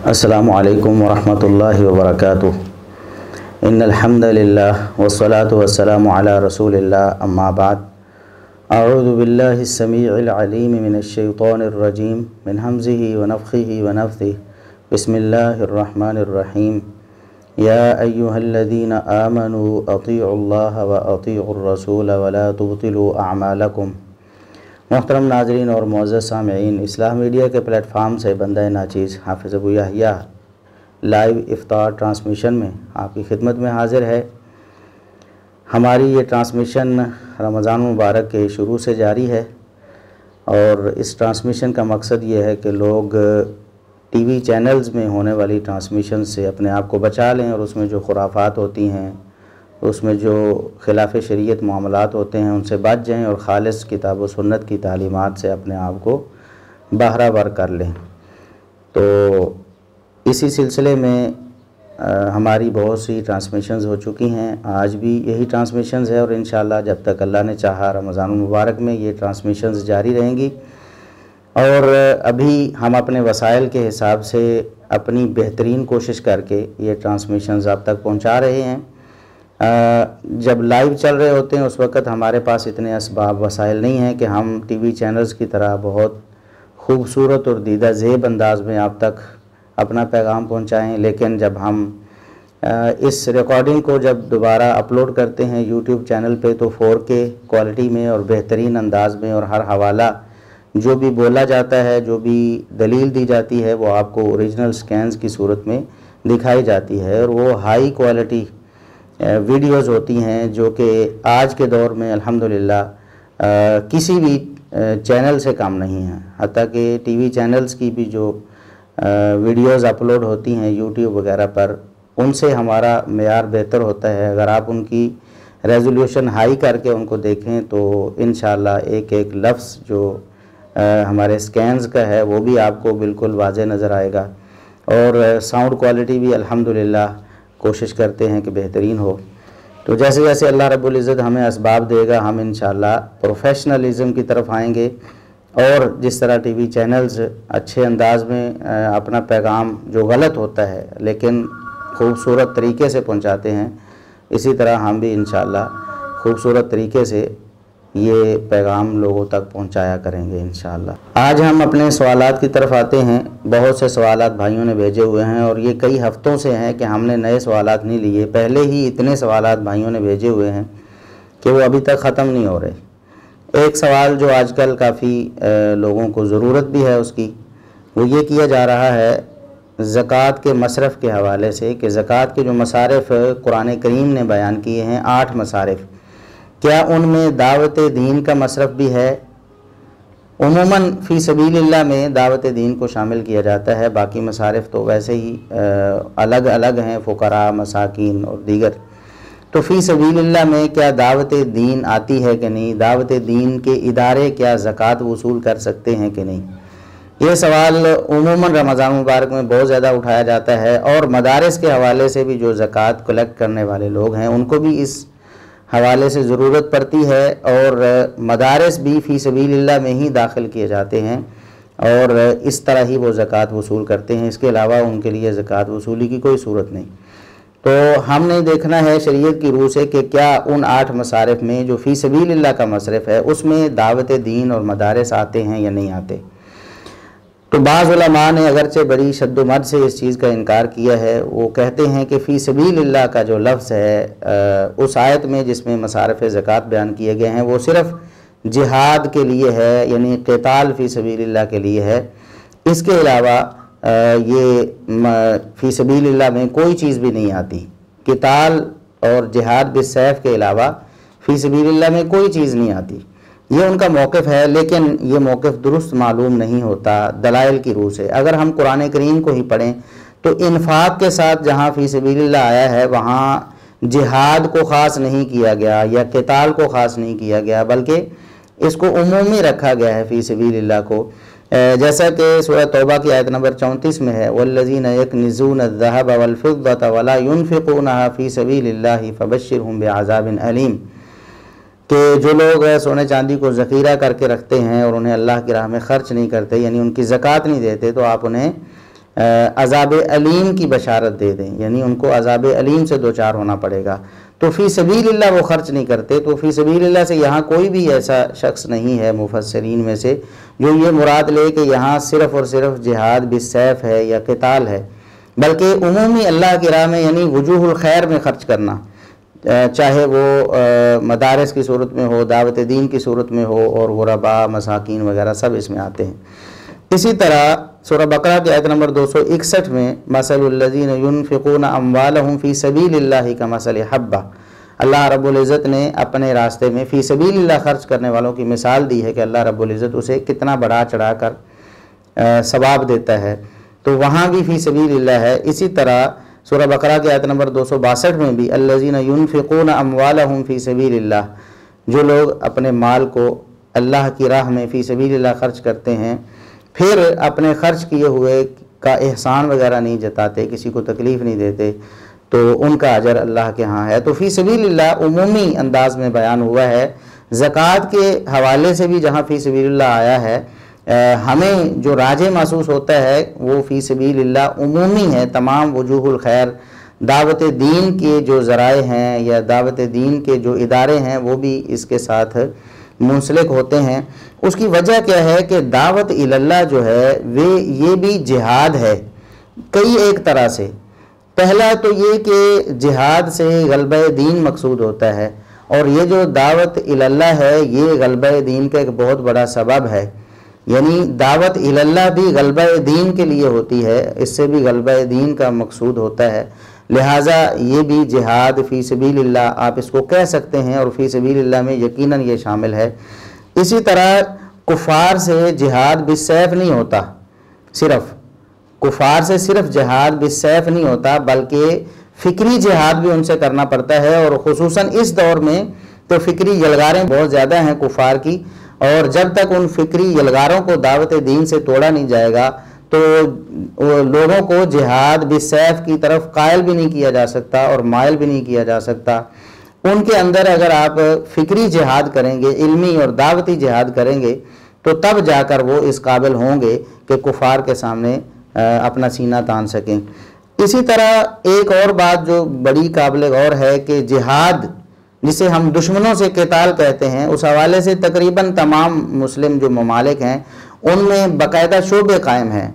السلام علیکم ورحمۃ اللہ وبرکاتہ۔ ان الحمد للہ والصلاة والسلام علی رسول اللہ، اما بعد، اعوذ باللہ السمیع العلیم من الشیطان الرجیم من حمزہ ونفخہ ونفثہ، بسم اللہ الرحمن الرحیم۔ یا ایہا الذین آمنوا اطیعوا اللہ واطیعوا الرسول ولا تبطلوا اعمالکم۔ محترم ناظرین اور معزز سامعین، اصلاح میڈیا کے پلیٹ فارم سے بندہ ناچیز حافظ ابو یحییٰ لائیو افطار ٹرانسمیشن میں آپ کی خدمت میں حاضر ہے۔ ہماری یہ ٹرانسمیشن رمضان مبارک کے شروع سے جاری ہے، اور اس ٹرانسمیشن کا مقصد یہ ہے کہ لوگ ٹی وی چینلز میں ہونے والی ٹرانسمیشن سے اپنے آپ کو بچا لیں، اور اس میں جو خرافات ہوتی ہیں، اس میں جو خلاف شریعت معاملات ہوتے ہیں، ان سے بچ جائیں اور خالص کتاب و سنت کی تعلیمات سے اپنے آپ کو بہرہ ور کر لیں۔ تو اسی سلسلے میں ہماری بہت سی ٹرانسمیشنز ہو چکی ہیں، آج بھی یہی ٹرانسمیشنز ہے، اور انشاءاللہ جب تک اللہ نے چاہا رمضان المبارک میں یہ ٹرانسمیشنز جاری رہیں گی۔ اور ابھی ہم اپنے وسائل کے حساب سے اپنی بہترین کوشش کر کے یہ ٹرانسمیشنز آپ تک پہنچا رہے ہیں۔ جب لائیو چل رہے ہوتے ہیں اس وقت ہمارے پاس اتنے اسباب وسائل نہیں ہیں کہ ہم ٹی وی چینلز کی طرح بہت خوبصورت اور دیدہ زیب انداز میں آپ تک اپنا پیغام پہنچائیں، لیکن جب ہم اس ریکارڈنگ کو جب دوبارہ اپلوڈ کرتے ہیں یوٹیوب چینل پہ تو 4K کوالٹی میں اور بہترین انداز میں، اور ہر حوالہ جو بھی بولا جاتا ہے، جو بھی دلیل دی جاتی ہے، وہ آپ کو اوریجنل سکینز کی صورت میں دکھائی جاتی ہے، اور وہ ہائی کوالٹی ویڈیوز ہوتی ہیں جو کہ آج کے دور میں الحمدللہ کسی بھی چینل سے کم نہیں ہیں۔ حتیٰ کہ ٹی وی چینلز کی بھی جو ویڈیوز اپلوڈ ہوتی ہیں یوٹیوب وغیرہ پر، ان سے ہمارا معیار بہتر ہوتا ہے۔ اگر آپ ان کی ریزولوشن ہائی کر کے ان کو دیکھیں تو انشاءاللہ ایک ایک لفظ جو ہمارے سکینز کا ہے وہ بھی آپ کو بالکل واضح نظر آئے گا، اور ساؤنڈ کوالٹی بھی الحمدللہ کوشش کرتے ہیں کہ بہترین ہو۔ تو جیسے جیسے اللہ رب العزت ہمیں اسباب دے گا، ہم انشاءاللہ پروفیشنلزم کی طرف آئیں گے، اور جس طرح ٹی وی چینلز اچھے انداز میں اپنا پیغام جو غلط ہوتا ہے لیکن خوبصورت طریقے سے پہنچاتے ہیں، اسی طرح ہم بھی انشاءاللہ خوبصورت طریقے سے یہ پیغام لوگوں تک پہنچایا کریں گے انشاءاللہ۔ آج ہم اپنے سوالات کی طرف آتے ہیں۔ بہت سے سوالات بھائیوں نے بھیجے ہوئے ہیں، اور یہ کئی ہفتوں سے ہیں کہ ہم نے نئے سوالات نہیں لیے، پہلے ہی اتنے سوالات بھائیوں نے بھیجے ہوئے ہیں کہ وہ ابھی تک ختم نہیں ہو رہے۔ ایک سوال جو آج کل کافی لوگوں کو ضرورت بھی ہے اس کی، وہ یہ کیا جا رہا ہے زکوٰۃ کے مصرف کے حوالے سے کہ زکوٰۃ کے جو مصارف قرآن کریم نے بیان کیے ہیں 8 مصارف، کیا ان میں دعوت دین کا مصرف بھی ہے؟ عموماً فی سبیل اللہ میں دعوت دین کو شامل کیا جاتا ہے، باقی مصارف تو ویسے ہی الگ الگ ہیں، فقراء، مساکین اور دیگر۔ تو فی سبیل اللہ میں کیا دعوت دین آتی ہے کہ نہیں؟ دعوت دین کے ادارے کیا زکوٰۃ وصول کر سکتے ہیں کہ نہیں؟ یہ سوال عموماً رمضان مبارک میں بہت زیادہ اٹھایا جاتا ہے، اور مدارس کے حوالے سے بھی جو زکوٰۃ کلیکٹ کرنے والے لوگ ہیں ان کو بھی اس حوالے سے ضرورت پڑتی ہے، اور مدارس بھی فی سبیل اللہ میں ہی داخل کیے جاتے ہیں، اور اس طرح ہی وہ زکوٰۃ وصول کرتے ہیں، اس کے علاوہ ان کے لیے زکوٰۃ وصولی کی کوئی صورت نہیں۔ تو ہم نے دیکھنا ہے شریعت کی روح سے کہ کیا ان 8 مصارف میں جو فی سبیل اللہ کا مصرف ہے اس میں دعوت دین اور مدارس آتے ہیں یا نہیں آتے۔ تو بعض علماء نے اگرچہ بڑی شد و مد سے اس چیز کا انکار کیا ہے، وہ کہتے ہیں کہ فی سبیل اللہ کا جو لفظ ہے اس آیت میں جس میں مصارف زکوٰۃ بیان کیے گئے ہیں وہ صرف جہاد کے لیے ہے، یعنی قتال فی سبیل اللہ کے لیے ہے۔ اس کے علاوہ یہ فی سبیل اللہ میں کوئی چیز بھی نہیں آتی۔ قتال اور جہاد بالسیف کے علاوہ فی سبیل اللہ میں کوئی چیز نہیں آتی۔ یہ ان کا موقف ہے، لیکن یہ موقف درست معلوم نہیں ہوتا دلائل کی روح سے۔ اگر ہم قرآن کریم کو ہی پڑھیں تو انفاق کے ساتھ جہاں فی سبیل اللہ آیا ہے وہاں جہاد کو خاص نہیں کیا گیا یا قتال کو خاص نہیں کیا گیا، بلکہ اس کو عمومی رکھا گیا ہے فی سبیل اللہ کو، جیسا کہ سورہ توبہ کی آیت نمبر 34 میں ہے وَالَّذِينَ يَكْنِزُونَ الذَّهَبَ وَالْفِضَّةَ وَلَا يُنْفِقُونَهَا فِي سَبِيلِ اللَّهِ فَبَشِّرْهُمْ بِعَذَابٍ أَلِيمٍ، کہ جو لوگ سونے چاندی کو ذخیرہ کر کے رکھتے ہیں اور انہیں اللہ کی راہ میں خرچ نہیں کرتے، یعنی ان کی زکوٰۃ نہیں دیتے، تو آپ انہیں عذاب علیم کی بشارت دے دیں، یعنی ان کو عذاب علیم سے دوچار ہونا پڑے گا، تو فی سبیل اللہ وہ خرچ نہیں کرتے۔ تو فی سبیل اللہ سے یہاں کوئی بھی ایسا شخص نہیں ہے مفسرین میں سے جو یہ مراد لے کہ یہاں صرف اور صرف جہاد بالسیف ہے یا قتال ہے، بلکہ عمومی اللہ کی راہ میں یعنی وجوہ الخیر میں خرچ کرنا، چاہے وہ مدارس کی صورت میں ہو، دعوت دین کی صورت میں ہو، اور غرباء، مساکین وغیرہ سب اس میں آتے ہیں۔ اسی طرح سورہ بقرہ کی آیت نمبر 261 میں مثل الذین ينفقون اموالهم فی سبیل اللہ کمثل حبہ، اللہ رب العزت نے اپنے راستے میں فی سبیل اللہ خرچ کرنے والوں کی مثال دی ہے کہ اللہ رب العزت اسے کتنا بڑھا چڑھا کر ثواب دیتا ہے، تو وہاں بھی فی سبیل اللہ ہے۔ اسی طرح سورہ بقرہ کی آیت نمبر 262 میں بھی الذین ينفقون اموالهم فی سبیل اللہ، جو لوگ اپنے مال کو اللہ کی راہ میں فی سبیل اللہ خرچ کرتے ہیں، پھر اپنے خرچ کیے ہوئے کا احسان وغیرہ نہیں جتاتے، کسی کو تکلیف نہیں دیتے، تو ان کا اجر اللہ کے ہاں ہے۔ تو فی سبیل اللہ عمومی انداز میں بیان ہوا ہے۔ زکوٰۃ کے حوالے سے بھی جہاں فی سبیل اللہ آیا ہے، ہمیں جو راجح محسوس ہوتا ہے وہ فی سبیل اللہ عمومی ہے، تمام وجوہ الخیر، دعوت دین کے جو ذرائع ہیں یا دعوت دین کے جو ادارے ہیں وہ بھی اس کے ساتھ منسلک ہوتے ہیں۔ اس کی وجہ کیا ہے کہ دعوت اللہ جو ہے یہ بھی جہاد ہے کئی ایک طرح سے۔ پہلا تو یہ کہ جہاد سے غلبہ دین مقصود ہوتا ہے، اور یہ جو دعوت اللہ ہے یہ غلبہ دین کا ایک بہت بڑا سبب ہے، یعنی دعوت اللہ بھی غلبہ دین کے لیے ہوتی ہے، اس سے بھی غلبہ دین کا مقصود ہوتا ہے، لہٰذا یہ بھی جہاد فی سبیل اللہ آپ اس کو کہہ سکتے ہیں، اور فی سبیل اللہ میں یقیناً یہ شامل ہے۔ اسی طرح کفار سے جہاد بالسیف نہیں ہوتا، صرف کفار سے صرف جہاد بالسیف نہیں ہوتا، بلکہ فکری جہاد بھی ان سے کرنا پڑتا ہے، اور خصوصاً اس دور میں تو فکری یلغاریں بہت زیادہ ہیں کفار کی، اور جب تک ان فکری یلغاروں کو دعوت دین سے توڑا نہیں جائے گا تو لوگوں کو جہاد بالسیف کی طرف قائل بھی نہیں کیا جا سکتا اور مائل بھی نہیں کیا جا سکتا۔ ان کے اندر اگر آپ فکری جہاد کریں گے، علمی اور دعوتی جہاد کریں گے، تو تب جا کر وہ اس قابل ہوں گے کہ کفار کے سامنے اپنا سینہ تان سکیں۔ اسی طرح ایک اور بات جو بڑی قابل غور ہے کہ جہاد جسے ہم دشمنوں سے قتال کہتے ہیں، اس حوالے سے تقریباً تمام مسلم جو ممالک ہیں ان میں باقاعدہ شعبے قائم ہیں،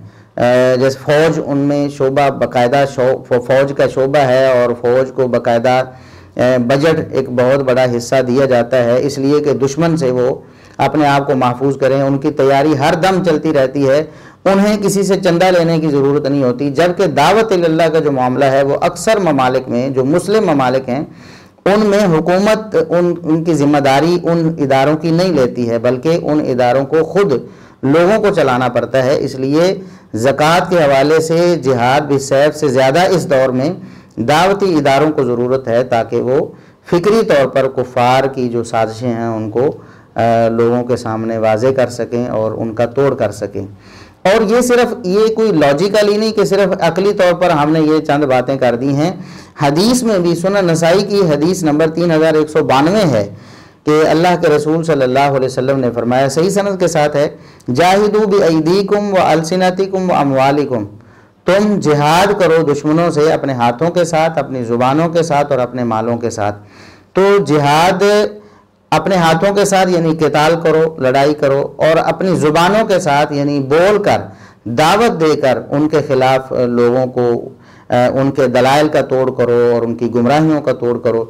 جیسے فوج، ان میں شعبہ باقاعدہ فوج کا شعبہ ہے، اور فوج کو باقاعدہ بجٹ ایک بہت بڑا حصہ دیا جاتا ہے، اس لیے کہ دشمن سے وہ اپنے آپ کو محفوظ کریں۔ ان کی تیاری ہر دم چلتی رہتی ہے، انہیں کسی سے چندہ لینے کی ضرورت نہیں ہوتی، جبکہ دعوت اللہ کا جو معاملہ ہے وہ اکثر ممالک میں جو مسلم ممالک ہیں ان میں حکومت ان کی ذمہ داری ان اداروں کی نہیں لیتی ہے، بلکہ ان اداروں کو خود لوگوں کو چلانا پڑتا ہے۔ اس لیے زکوٰۃ کے حوالے سے جہاد بالسیف سے زیادہ اس دور میں دعوتی اداروں کو ضرورت ہے، تاکہ وہ فکری طور پر کفار کی جو سازشیں ہیں ان کو لوگوں کے سامنے واضح کر سکیں اور ان کا توڑ کر سکیں۔ اور یہ صرف یہ کوئی لاجیکل ہی نہیں کہ صرف عقلی طور پر ہم نے یہ چند باتیں کر دی ہیں، حدیث میں بھی سنن نسائی کی حدیث نمبر 3192 ہے کہ اللہ کے رسول صلی اللہ علیہ وسلم نے فرمایا، صحیح سند کے ساتھ ہے، جاہدوا بایدیکم والسنتکم واموالکم، تم جہاد کرو دشمنوں سے اپنے ہاتھوں کے ساتھ، اپنی زبانوں کے ساتھ اور اپنے مالوں کے ساتھ۔ تو جہاد اپنے ہاتھوں کے ساتھ یعنی قتال کرو، لڑائی کرو، اور اپنی زبانوں کے ساتھ یعنی بول کر، دعوت دے کر ان کے خلاف لوگوں کو ان کے دلائل کا توڑ کرو اور ان کی گمراہیوں کا توڑ کرو۔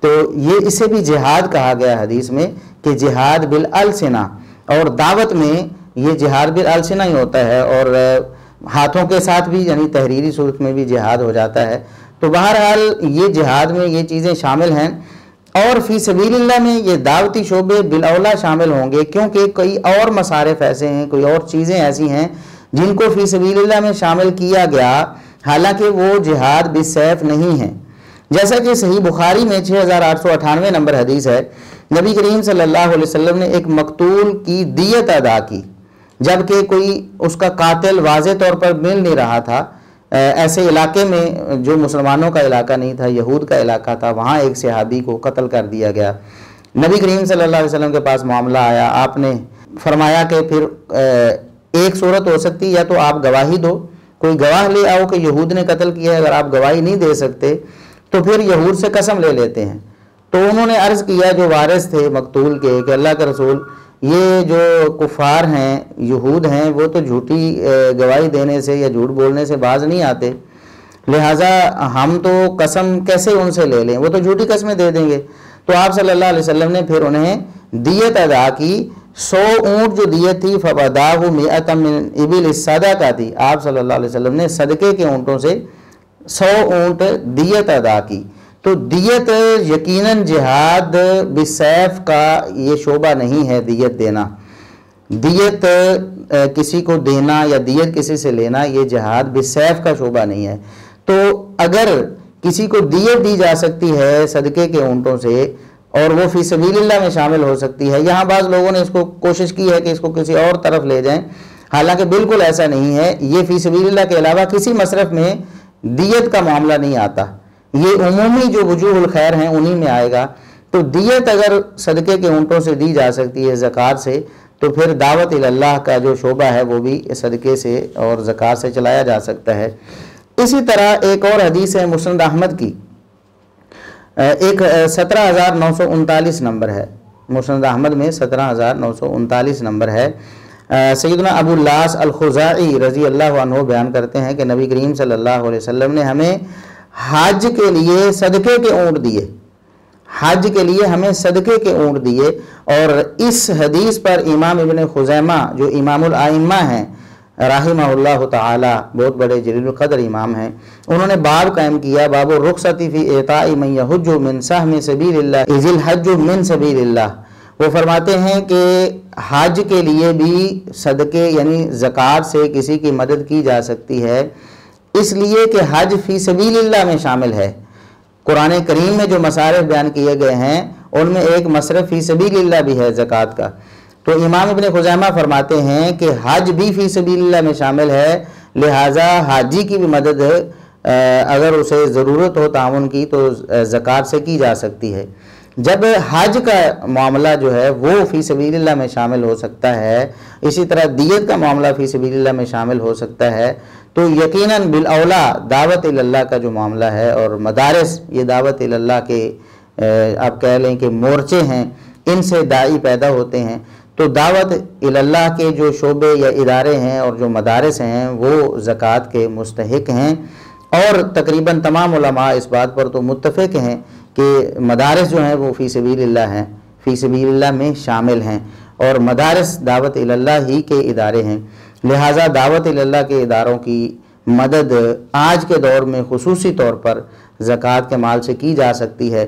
تو یہ اسے بھی جہاد کہا گیا حدیث میں کہ جہاد بالالسنہ، اور دعوت میں یہ جہاد بالالسنہ ہی ہوتا ہے، اور ہاتھوں کے ساتھ بھی یعنی تحریری صورت میں بھی جہاد ہو جاتا ہے۔ تو بہرحال یہ جہاد میں یہ چیزیں شامل ہیں، اور فی سبیل اللہ میں یہ دعوتی شعبے بالاولا شامل ہوں گے، کیونکہ کئی اور مصارف ایسے ہیں، کوئی اور چیزیں ایسی ہیں جن کو فی سبیل اللہ میں شامل کیا گیا، حالانکہ وہ جہاد بالسیف نہیں ہیں۔ جیسا کہ صحیح بخاری میں 6898 نمبر حدیث ہے، نبی کریم صلی اللہ علیہ وسلم نے ایک مقتول کی دیت ادا کی، جبکہ کوئی اس کا قاتل واضح طور پر مل نہیں رہا تھا۔ ایسے علاقے میں جو مسلمانوں کا علاقہ نہیں تھا، یہود کا علاقہ تھا، وہاں ایک صحابی کو قتل کر دیا گیا۔ نبی کریم صلی اللہ علیہ وسلم کے پاس معاملہ آیا، آپ نے فرمایا کہ پھر ایک صورت ہو سکتی، یا تو آپ گواہی دو کوئی گواہ لے آؤ کہ یہود نے قتل کیا ہے، اگر آپ گواہی نہیں دے سکتے تو پھر یہود سے قسم لے لیتے ہیں۔ تو انہوں نے عرض کیا جو وارث تھے مقتول کے کہ اللہ کے رسول یہ جو کفار ہیں یہود ہیں وہ تو جھوٹی گواہی دینے سے یا جھوٹ بولنے سے باز نہیں آتے، لہٰذا ہم تو قسم کیسے ان سے لے لیں، وہ تو جھوٹی قسمیں دے دیں گے۔ تو آپ صلی اللہ علیہ وسلم نے پھر انہیں دیت ادا کی، 100 اونٹ جو دیت تھی فَفَدَاهُ مِئَةً مِّنْ إِبِلِ الصَّدَقَةِ تھی، آپ صلی اللہ علیہ وسلم نے صدقے کے اونٹوں سے 100 اونٹ دیت ادا کی۔ تو دیت یقیناً جہاد بالسیف کا یہ شعبہ نہیں ہے، دیت دینا، دیت کسی کو دینا یا دیت کسی سے لینا یہ جہاد بالسیف کا شعبہ نہیں ہے۔ تو اگر کسی کو دیت دی جا سکتی ہے صدقے کے اونٹوں سے اور وہ فی سبیل اللہ میں شامل ہو سکتی ہے، یہاں بعض لوگوں نے اس کو کوشش کی ہے کہ اس کو کسی اور طرف لے جائیں، حالانکہ بالکل ایسا نہیں ہے، یہ فی سبیل اللہ کے علاوہ کسی مصرف میں دیت کا معاملہ نہیں آتا، یہ عمومی جو وجوہ الخیر ہیں انہی میں آئے گا۔ تو دیت اگر صدقے کے اونٹوں سے دی جا سکتی ہے زکوٰۃ سے، تو پھر دعوت اللہ کا جو شعبہ ہے وہ بھی صدقے سے اور زکوٰۃ سے چلایا جا سکتا ہے۔ اسی طرح ایک اور حدیث ہے مسند احمد کی، ایک 17,939 نمبر ہے، مسند احمد میں 17,939 نمبر ہے۔ سیدنا ابو اللاس الخزاعی رضی اللہ عنہ بیان کرتے ہیں کہ نبی کریم صلی اللہ علیہ وسلم نے ہمیں حج کے لیے صدقے کے اونٹ دیے، حج کے لیے ہمیں صدقے کے اونٹ دیے۔ اور اس حدیث پر امام ابن خزیمہ جو امام الائمہ ہیں رحمہ اللہ تعالی، بہت بڑے جلیل القدر امام ہیں، انہوں نے باب قائم کیا، باب الرخصۃ فی اعطاء من یحج من سہم سبیل اللہ اذ الحج من سبیل اللہ۔ وہ فرماتے ہیں کہ حج کے لیے بھی صدقے یعنی زکوٰۃ سے کسی کی مدد کی جا سکتی ہے، اس لیے کہ حج فی سبیل اللہ میں شامل ہے۔ قرآن کریم میں جو مصارف بیان کیے گئے ہیں ان میں ایک مصرف فی سبیل اللہ بھی ہے زکوٰۃ کا۔ تو امام ابن خزیمہ فرماتے ہیں کہ حج بھی فی سبیل اللہ میں شامل ہے، لہٰذا حاجی کی بھی مدد اگر اسے ضرورت ہو تعاون کی تو زکوٰۃ سے کی جا سکتی ہے۔ جب حج کا معاملہ جو ہے وہ فی سبیل اللہ میں شامل ہو سکتا ہے، اسی طرح دیت کا معاملہ فی سبیل اللہ میں شامل ہو سکتا ہے، تو یقیناً بالاولا دعوت اللہ کا جو معاملہ ہے اور مدارس یہ دعوت اللہ کے آپ کہہ لیں کہ مورچے ہیں، ان سے داعی پیدا ہوتے ہیں۔ تو دعوت اللہ کے جو شعبے یا ادارے ہیں اور جو مدارس ہیں وہ زکوٰۃ کے مستحق ہیں، اور تقریباً تمام علماء اس بات پر تو متفق ہیں کہ مدارس جو ہیں وہ فی سبیل اللہ ہیں، فی سبیل اللہ میں شامل ہیں، اور مدارس دعوت اللہ ہی کے ادارے ہیں، لہٰذا دعوت اللہ کے اداروں کی مدد آج کے دور میں خصوصی طور پر زکوٰۃ کے مال سے کی جا سکتی ہے۔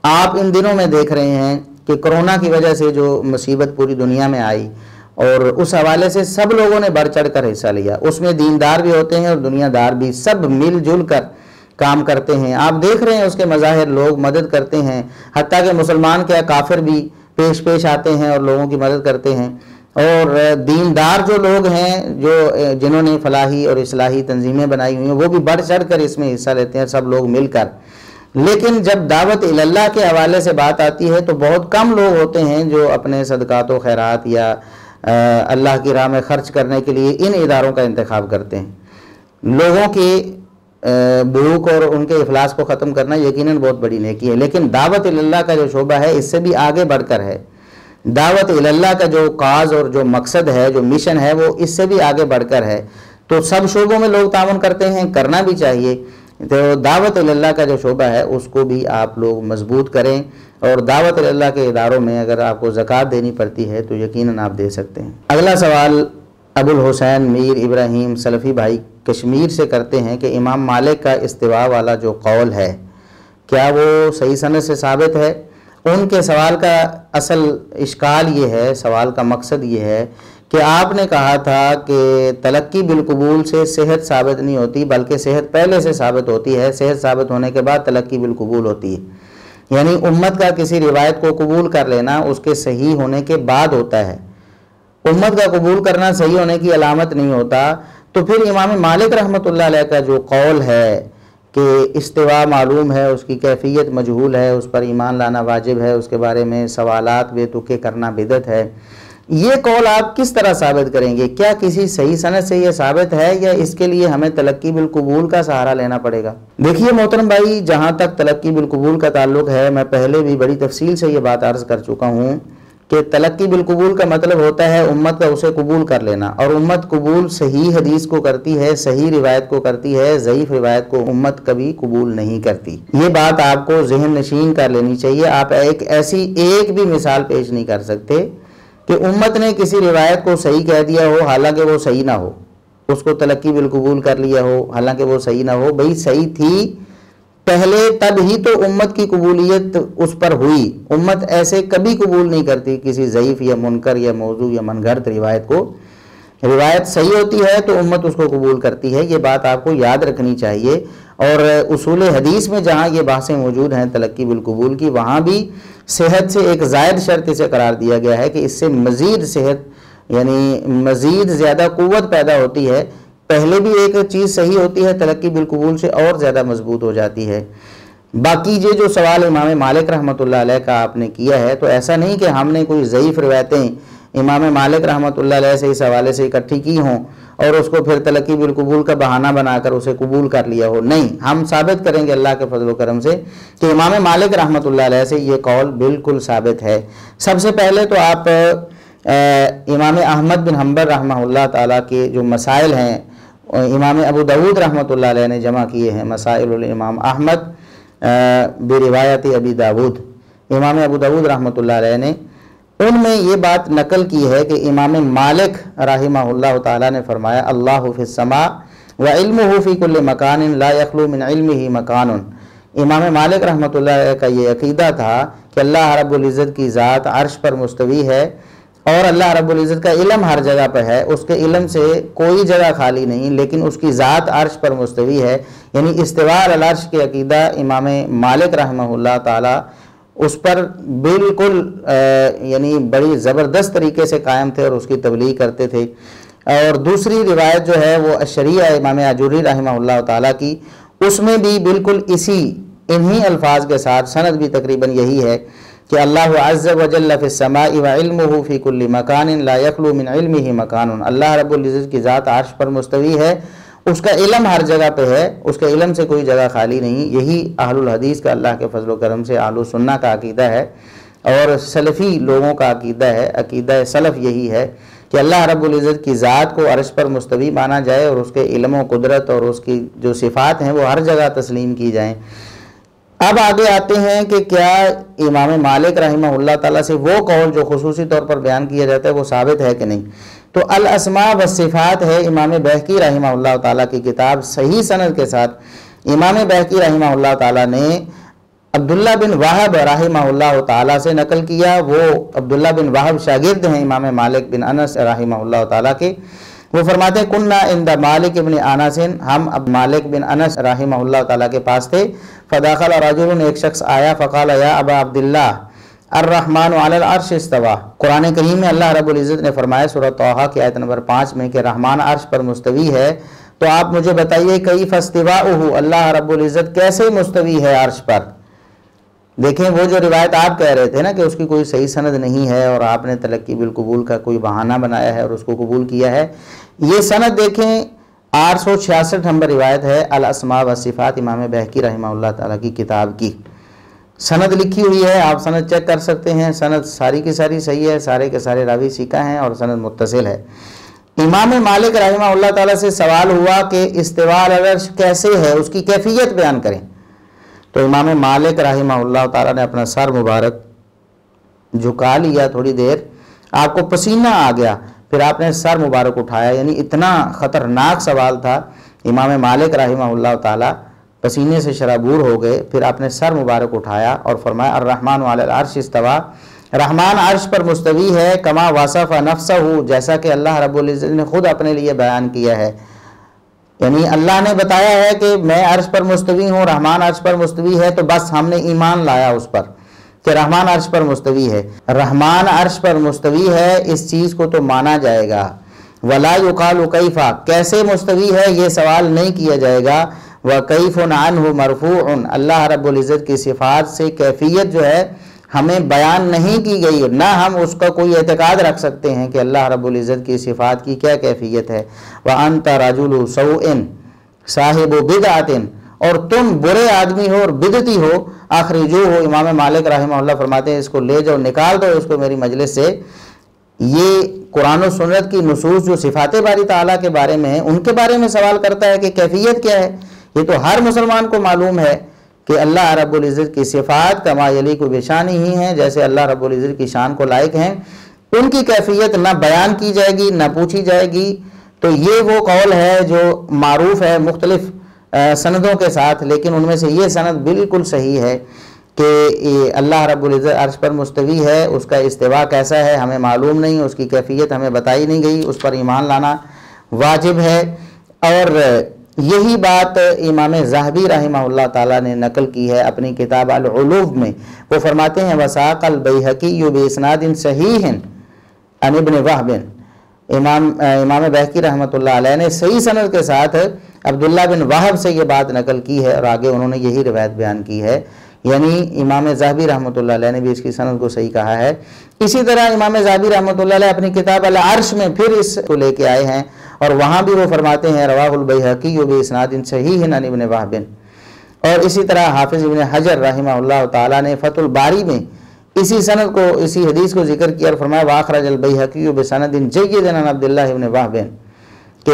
آپ ان دنوں میں دیکھ رہے ہیں کہ کرونا کی وجہ سے جو مصیبت پوری دنیا میں آئی، اور اس حوالے سے سب لوگوں نے بڑھ چڑھ کر حصہ لیا، اس میں دیندار بھی ہوتے ہیں اور دنیا دار بھی، سب مل جل کر کام کرتے ہیں۔ آپ دیکھ رہے ہیں اس کے مظاہر، لوگ مدد کرتے ہیں، حتیٰ کہ مسلمان کیا کافر بھی پیش آتے ہیں اور لوگوں کی مدد کرتے ہیں، اور دیندار جو لوگ ہیں جنہوں نے فلاحی اور اصلاحی تنظیمیں بنائی ہوئی ہیں وہ بھی بڑھ چڑھ کر اس میں حصہ لیتے ہیں، سب لوگ مل کر۔ لیکن جب دعوت اللہ کے حوالے سے بات آتی ہے تو بہت کم لوگ ہوتے ہیں جو اپنے صدقات و خیرات یا اللہ کی راہ میں خرچ کرنے کے لیے ان اداروں کا انتخاب کرتے ہیں۔ لوگوں کی بھوک اور ان کے افلاس کو ختم کرنا یقیناً بہت بڑی نیکی ہے، لیکن دعوت اللہ کا جو شعبہ ہے اس سے بھی آگے بڑھ کر ہے۔ دعوت اللہ کا جو کاز اور جو مقصد ہے، جو مشن ہے، وہ اس سے بھی آگے بڑھ کر ہے۔ تو سب شعبوں میں لوگ تعاون کرتے ہیں، کرنا بھی چاہیے۔ تو دعوت اللہ کا جو شعبہ ہے اس کو بھی آپ لوگ مضبوط کریں، اور دعوت اللہ کے اداروں میں اگر آپ کو زکوٰۃ دینی پڑتی ہے تو یقیناً آپ دے سکتے ہیں۔ اگلا سوال ابو الحسین میر ابراہیم سلفی بھائی کشمیر سے کرتے ہیں کہ امام مالک کا استوا والا جو قول ہے کیا وہ صحیح سند سے ثابت ہے؟ ان کے سوال کا اصل اشکال یہ ہے، سوال کا مقصد یہ ہے کہ آپ نے کہا تھا کہ تلقی بالقبول سے صحت ثابت نہیں ہوتی، بلکہ صحت پہلے سے ثابت ہوتی ہے، صحت ثابت ہونے کے بعد تلقی بالقبول ہوتی ہے، یعنی امت کا کسی روایت کو قبول کر لینا اس کے صحیح ہونے کے بعد ہوتا ہے، امت کا قبول کرنا صحیح ہونے کی علامت نہیں ہوتا۔ تو پھر امام مالک رحمۃ اللہ علیہ کا جو قول ہے کہ استوا معلوم ہے، اس کی کیفیت مجہول ہے، اس پر ایمان لانا واجب ہے، اس کے بارے میں سوالات بے تکے کرنا بدعت ہے، یہ قول آپ کس طرح ثابت کریں گے؟ کیا کسی صحیح سند سے یہ ثابت ہے یا اس کے لیے ہمیں تلقی بالقبول کا سہارا لینا پڑے گا؟ دیکھیے محترم بھائی، جہاں تک تلقی بالقبول کا تعلق ہے، میں پہلے بھی بڑی تفصیل سے یہ بات عرض کر چکا ہوں کہ تلقی بالقبول کا مطلب ہوتا ہے امت کا اسے قبول کر لینا، اور امت قبول صحیح حدیث کو کرتی ہے، صحیح روایت کو کرتی ہے، ضعیف روایت کو امت کبھی قبول نہیں کرتی۔ یہ بات آپ کو ذہن نشین کر لینی چاہیے۔ آپ ایک بھی مثال پیش نہیں کر سکتے کہ امت نے کسی روایت کو صحیح کہہ دیا ہو حالانکہ وہ صحیح نہ ہو، اس کو تلقی بالقبول کر لیا ہو حالانکہ وہ صحیح نہ ہو۔ بھئی صحیح تھی پہلے، تب ہی تو امت کی قبولیت اس پر ہوئی۔ امت ایسے کبھی قبول نہیں کرتی کسی ضعیف یا منکر یا موضوع یا من گھڑت روایت کو۔ روایت صحیح ہوتی ہے تو امت اس کو قبول کرتی ہے، یہ بات آپ کو یاد رکھنی چاہیے۔ اور اصول حدیث میں جہاں یہ بحثیں موجود ہیں تلقی بالقبول کی، وہاں بھی صحت سے ایک زائد شرط اسے قرار دیا گیا ہے کہ اس سے مزید صحت یعنی مزید زیادہ قوت پیدا ہوتی ہے۔ پہلے بھی ایک چیز صحیح ہوتی ہے تلقی بالقبول سے اور زیادہ مضبوط ہو جاتی ہے۔ باقی یہ جو سوال امام مالک رحمۃ اللہ علیہ کا آپ نے کیا ہے، تو ایسا نہیں کہ ہم نے کوئی ضعیف روایتیں امام مالک رحمۃ اللہ علیہ سے اس حوالے سے اکٹھی کی ہوں اور اس کو پھر تلقی بالقبول کا بہانہ بنا کر اسے قبول کر لیا ہو۔ نہیں، ہم ثابت کریں گے اللہ کے فضل و کرم سے کہ امام مالک رحمۃ اللہ علیہ سے یہ قول بالکل ثابت ہے۔ سب سے پہلے تو آپ امام احمد بن حنبل رحمہ اللہ تعالیٰ کے جو مسائل ہیں، امام ابو داود رحمۃ اللہ علیہ نے جمع کیے ہیں، مسائل الامام احمد بروایت ابی داود، امام ابو داود رحمۃ اللہ علیہ نے ان میں یہ بات نقل کی ہے کہ امام مالک رحمہ اللہ تعالیٰ نے فرمایا اللہ فی السماء وعلمہ فی کل مکان لا یخلو من علمہ مکان۔ امام مالک رحمۃ اللہ علیہ کا یہ عقیدہ تھا کہ اللہ رب العزت کی ذات عرش پر مستوی ہے اور اللہ رب العزت کا علم ہر جگہ پہ ہے، اس کے علم سے کوئی جگہ خالی نہیں، لیکن اس کی ذات عرش پر مستوی ہے۔ یعنی استواء علی العرش کے عقیدہ امام مالک رحمہ اللہ تعالیٰ اس پر بالکل یعنی بڑی زبردست طریقے سے قائم تھے اور اس کی تبلیغ کرتے تھے۔ اور دوسری روایت جو ہے وہ الشریعہ امام اجوری رحمہ اللہ تعالیٰ کی، اس میں بھی بالکل انہی الفاظ کے ساتھ سند بھی تقریباً یہی ہے کہ اللہ عز و جل فی السماء وعلمہ فی کل مکان لا یخلو من علمہ مکان۔ اللہ رب العزت کی ذات عرش پر مستوی ہے، اس کا علم ہر جگہ پہ ہے، اس کے علم سے کوئی جگہ خالی نہیں۔ یہی اہل الحدیث کا اللہ کے فضل و کرم سے اہل سنہ کا عقیدہ ہے اور سلفی لوگوں کا عقیدہ ہے۔ عقیدہ سلف یہی ہے کہ اللہ رب العزت کی ذات کو عرش پر مستوی مانا جائے اور اس کے علم و قدرت اور اس کی جو صفات ہیں وہ ہر جگہ تسلیم کی جائیں۔ اب آگے آتے ہیں کہ کیا امام مالک رحمہ اللہ تعالیٰ سے وہ قول جو خصوصی طور پر بیان کیا جاتا ہے وہ ثابت ہے کہ نہیں؟ تو الاسماء والصفات ہے امام بہقی رحمہ اللہ تعالیٰ کی کتاب، صحیح سند کے ساتھ امام بہقی رحمہ اللہ تعالیٰ نے عبداللہ بن وہب رحمہ اللہ تعالیٰ سے نقل کیا۔ وہ عبداللہ بن وہب شاگرد ہیں امام مالک بن انس رحمہ اللہ تعالیٰ کے۔ وہ فرماتے ہیں کننا عند مالک بن انس، ہم اب مالک بن انس رحمہ اللہ تعالیٰ کے پاس تھے۔ فداخل رجل، ایک شخص آیا، فقال یا ابا عبداللہ الرحمن علی العرش استوى۔ قرآن کریم میں اللہ رب العزت نے فرمایا سورہ طٰہٰ کی آیت نمبر 5 میں کہ رحمان عرش پر مستوی ہے، تو آپ مجھے بتائیے کیف استواؤہ، اللہ رب العزت کیسے مستوی ہے عرش پر؟ دیکھیں وہ جو روایت آپ کہہ رہے تھے نا کہ اس کی کوئی صحیح سند نہیں ہے اور آپ نے تلقی بالقبول کا کوئی بہانہ بنایا ہے اور اس کو قبول کیا ہے، یہ سند دیکھیں 866 نمبر روایت ہے الاسماء والصفات امام بہقی رحمہ اللہ تعالیٰ کی کتاب کی، سند لکھی ہوئی ہے، آپ سند چیک کر سکتے ہیں۔ سند ساری کی ساری صحیح ہے، سارے کے سارے راوی ثقہ ہیں اور سند متصل ہے۔ امام مالک رحمہ اللہ تعالیٰ سے سوال ہوا کہ استواء علی العرش کیسے ہے، اس کی کیفیت بیان کریں۔ تو امام مالک رحمہ اللہ تعالیٰ نے اپنا سر مبارک جھکا لیا، تھوڑی دیر آپ کو پسینہ آ گیا، پھر آپ نے سر مبارک اٹھایا، یعنی اتنا خطرناک سوال تھا۔ امام مالک رحمہ اللہ تعالیٰ پسینے سے شرابور ہو گئے، پھر آپ نے سر مبارک اٹھایا اور فرمایا الرحمن علی العرش استوى، رحمان عرش پر مستوی ہے، کما وصف نفسہ، جیسا کہ اللہ رب العزت نے خود اپنے لیے بیان کیا ہے۔ یعنی اللہ نے بتایا ہے کہ میں عرش پر مستوی ہوں، رحمان عرش پر مستوی ہے، تو بس ہم نے ایمان لایا اس پر کہ رحمان عرش پر مستوی ہے۔ رحمان عرش پر مستوی ہے، اس چیز کو تو مانا جائے گا۔ ولا یقال کیف، کیسے مستوی ہے یہ سوال نہیں کیا جائے گا۔ وکیف عنہ مرفوع، اللہ رب العزت کی صفات سے کیفیت جو ہے ہمیں بیان نہیں کی گئی، نہ ہم اس کا کوئی اعتقاد رکھ سکتے ہیں کہ اللہ رب العزت کی صفات کی کیا کیفیت ہے۔ وَأَنْتَ رَجُلُ سَوْءٍ صاحب بدعۃ، اور تم برے آدمی ہو اور بدعتی ہو۔ اخرجوہ، امام مالک رحمہ اللہ فرماتے ہیں اس کو لے جاؤ، نکال دو اس کو میری مجلس سے۔ یہ قرآن و سنت کی نصوص جو صفات باری تعالیٰ کے بارے میں ہیں ان کے بارے میں سوال کرتا ہے کہ کیفیت کیا ہے۔ یہ تو ہر مسلمان کو معلوم ہے کہ اللہ رب العزت کی صفات کما یلیق بشانہ ہی ہیں، جیسے اللہ رب العزت کی شان کو لائق ہیں، ان کی کیفیت نہ بیان کی جائے گی نہ پوچھی جائے گی۔ تو یہ وہ قول ہے جو معروف ہے مختلف سندوں کے ساتھ، لیکن ان میں سے یہ سند بالکل صحیح ہے کہ اللہ رب العزت عرش پر مستوی ہے، اس کا استوا کیسا ہے ہمیں معلوم نہیں، اس کی کیفیت ہمیں بتائی نہیں گئی، اس پر ایمان لانا واجب ہے۔ اور یہی بات امام ذہبی رحمہ اللہ تعالیٰ نے نقل کی ہے اپنی کتاب العلو میں۔ وہ فرماتے ہیں وساق البیہقی باسناد صحیح عن ابن وہب، امام بہقی رحمۃ اللہ علیہ نے صحیح سند کے ساتھ عبداللہ بن وہب سے یہ بات نقل کی ہے، اور آگے انہوں نے یہی روایت بیان کی ہے، یعنی امام ذہبی رحمۃ اللہ علیہ نے بھی اس کی سند کو صحیح کہا ہے۔ اسی طرح امام ذہبی رحمۃ اللہ علیہ اپنی کتاب العرش میں پھر اس کو لے کے آئے ہیں، اور وہاں بھی وہ فرماتے ہیں رواہ البیہقی باسناد صحیح عن ابن وہب۔ اور اسی طرح حافظ ابن حجر رحمہ اللہ تعالیٰ نے فتح الباری میں اسی سند کو، اسی حدیث کو ذکر کیا اور فرمایا واخرج البیہقی بسند جید عن عبداللہ ابن وہب، کہ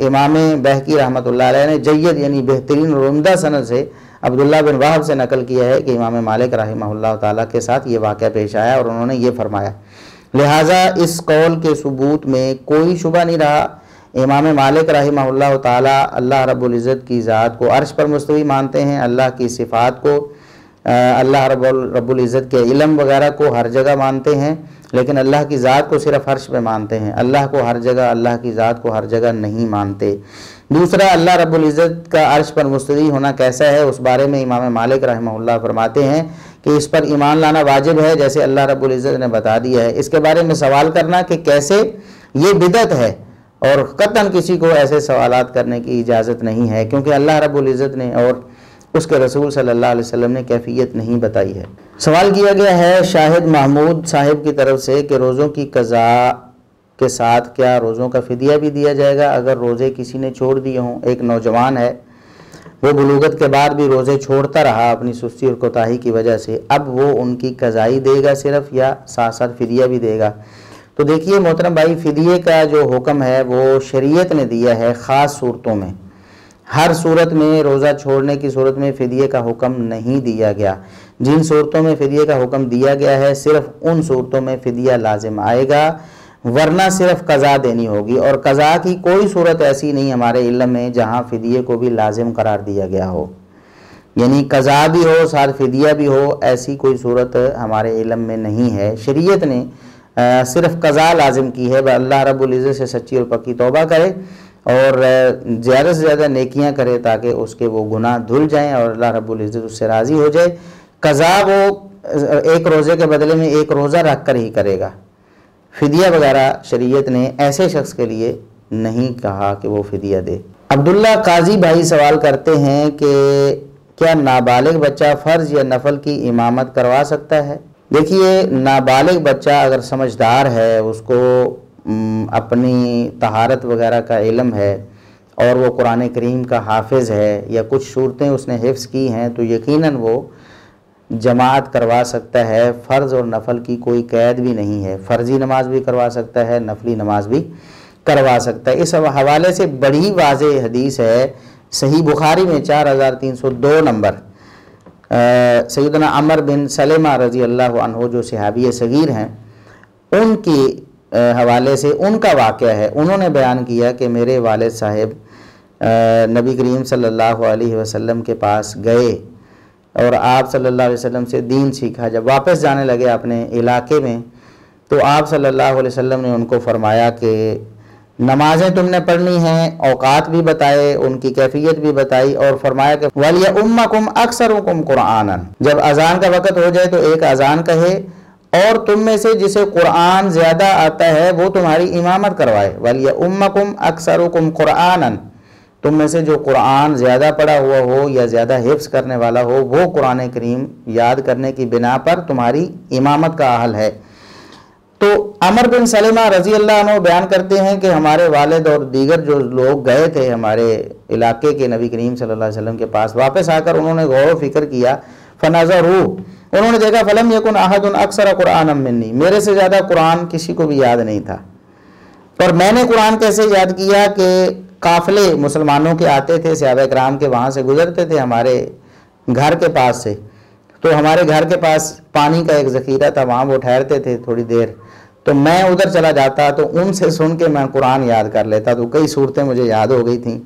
امام بہقی رحمۃ اللہ علیہ نے جید یعنی بہترین اور عمدہ سند سے عبداللہ بن وہب سے نقل کیا ہے کہ امام مالک رحمہ اللہ تعالیٰ کے ساتھ یہ واقعہ پیش آیا اور انہوں نے یہ فرمایا۔ لہٰذا اس قول کے ثبوت میں کوئی شبہ نہیں رہا۔ امام مالک رحمہ اللہ تعالیٰ اللہ رب العزت کی ذات کو عرش پر مستوی مانتے ہیں، اللہ کی صفات کو، اللہ رب العزت کے علم وغیرہ کو ہر جگہ مانتے ہیں، لیکن اللہ کی ذات کو صرف عرش پہ مانتے ہیں، اللہ کو ہر جگہ، اللہ کی ذات کو ہر جگہ نہیں مانتے۔ دوسرا، اللہ رب العزت کا عرش پر مستوی ہونا کیسا ہے اس بارے میں امام مالک رحمہ اللہ فرماتے ہیں کہ اس پر ایمان لانا واجب ہے، جیسے اللہ رب العزت نے بتا دیا ہے۔ اس کے بارے میں سوال کرنا کہ کیسے، یہ بدعت ہے، اور قطعاً کسی کو ایسے سوالات کرنے کی اجازت نہیں ہے، کیونکہ اللہ رب العزت نے اور اس کے رسول صلی اللہ علیہ وسلم نے کیفیت نہیں بتائی ہے۔ سوال کیا گیا ہے شاہد محمود صاحب کی طرف سے کہ روزوں کی قضا کے ساتھ کیا روزوں کا فدیہ بھی دیا جائے گا اگر روزے کسی نے چھوڑ دیے ہوں؟ ایک نوجوان ہے، وہ بلوغت کے بعد بھی روزے چھوڑتا رہا اپنی سستی اور کوتاہی کی وجہ سے، اب وہ ان کی قضائی دے گا صرف، یا ساتھ ساتھ فدیہ بھی دے گا؟ تو دیکھیے محترم بھائی، فدیے کا جو حکم ہے وہ شریعت نے دیا ہے خاص صورتوں میں، ہر صورت میں روزہ چھوڑنے کی صورت میں فدیے کا حکم نہیں دیا گیا۔ جن صورتوں میں فدیے کا حکم دیا گیا ہے صرف ان صورتوں میں فدیہ لازم آئے گا، ورنہ صرف قضا دینی ہوگی، اور قضا کی کوئی صورت ایسی نہیں ہمارے علم میں جہاں فدیے کو بھی لازم قرار دیا گیا ہو، یعنی قضا بھی ہو ساتھ فدیہ بھی ہو، ایسی کوئی صورت ہمارے علم میں نہیں ہے۔ شریعت نے صرف قضا لازم کی ہے۔ اللہ رب العزت سے سچی اور پکی توبہ کرے اور زیادہ سے زیادہ نیکیاں کرے تاکہ اس کے وہ گناہ دھل جائیں اور اللہ رب العزت اس سے راضی ہو جائے۔ قضا وہ ایک روزے کے بدلے میں ایک روزہ رکھ کر ہی کرے گا۔ فدیہ وغیرہ شریعت نے ایسے شخص کے لیے نہیں کہا کہ وہ فدیہ دے۔ عبداللہ قاضی بھائی سوال کرتے ہیں کہ کیا نابالغ بچہ فرض یا نفل کی امامت کروا سکتا ہے؟ دیکھیے، نابالغ بچہ اگر سمجھدار ہے، اس کو اپنی طہارت وغیرہ کا علم ہے اور وہ قرآن کریم کا حافظ ہے یا کچھ صورتیں اس نے حفظ کی ہیں، تو یقیناً وہ جماعت کروا سکتا ہے۔ فرض اور نفل کی کوئی قید بھی نہیں ہے، فرضی نماز بھی کروا سکتا ہے، نفلی نماز بھی کروا سکتا ہے۔ اس حوالے سے بڑی واضح حدیث ہے صحیح بخاری میں 4302 نمبر، سیدنا عمر بن سلمہ رضی اللہ عنہ جو صحابی صغیر ہیں، ان کی حوالے سے ان کا واقعہ ہے۔ انہوں نے بیان کیا کہ میرے والد صاحب نبی کریم صلی اللہ علیہ وسلم کے پاس گئے اور آپ صلی اللہ علیہ وسلم سے دین سیکھا۔ جب واپس جانے لگے اپنے علاقے میں تو آپ صلی اللہ علیہ وسلم نے ان کو فرمایا کہ نمازیں تم نے پڑھنی ہیں، اوقات بھی بتائے، ان کی کیفیت بھی بتائی، اور فرمایا کہ وَلْيَؤُمَّكُمْ أَكْثَرُكُمْ قُرْآنًا، جب اذان کا وقت ہو جائے تو ایک اذان کہے اور تم میں سے جسے قرآن زیادہ آتا ہے وہ تمہاری امامت کروائے۔ وَلْيَؤُمَّكُمْ أَكْثَرُكُمْ قُرْآنًا، تم میں سے جو قرآن زیادہ پڑھا ہوا ہو یا زیادہ حفظ کرنے والا ہو وہ قرآن کریم یاد کرنے کی بنا پر تمہاری امامت کا اہل ہے۔ تو عمر بن سلمہ رضی اللہ عنہ بیان کرتے ہیں کہ ہمارے والد اور دیگر جو لوگ گئے تھے ہمارے علاقے کے نبی کریم صلی اللہ علیہ وسلم کے پاس، واپس آ کر انہوں نے غور و فکر کیا، فنظروا، انہوں نے دیکھا، فلم یکن احد اکثر قرآنا منی، میرے سے زیادہ قرآن کسی کو بھی یاد نہیں تھا۔ اور میں نے قرآن کیسے یاد کیا کہ قافلے مسلمانوں کے آتے تھے، صحابہ کرام کے وہاں سے گزرتے تھے ہمارے گھر کے پاس سے، تو ہمارے گھر کے پاس پانی کا ایک ذخیرہ تھا، وہاں وہ ٹھہرتے تھے تھوڑی دیر، تو میں ادھر چلا جاتا تو ان سے سن کے میں قرآن یاد کر لیتا، تو کئی صورتیں مجھے یاد ہو گئی تھیں۔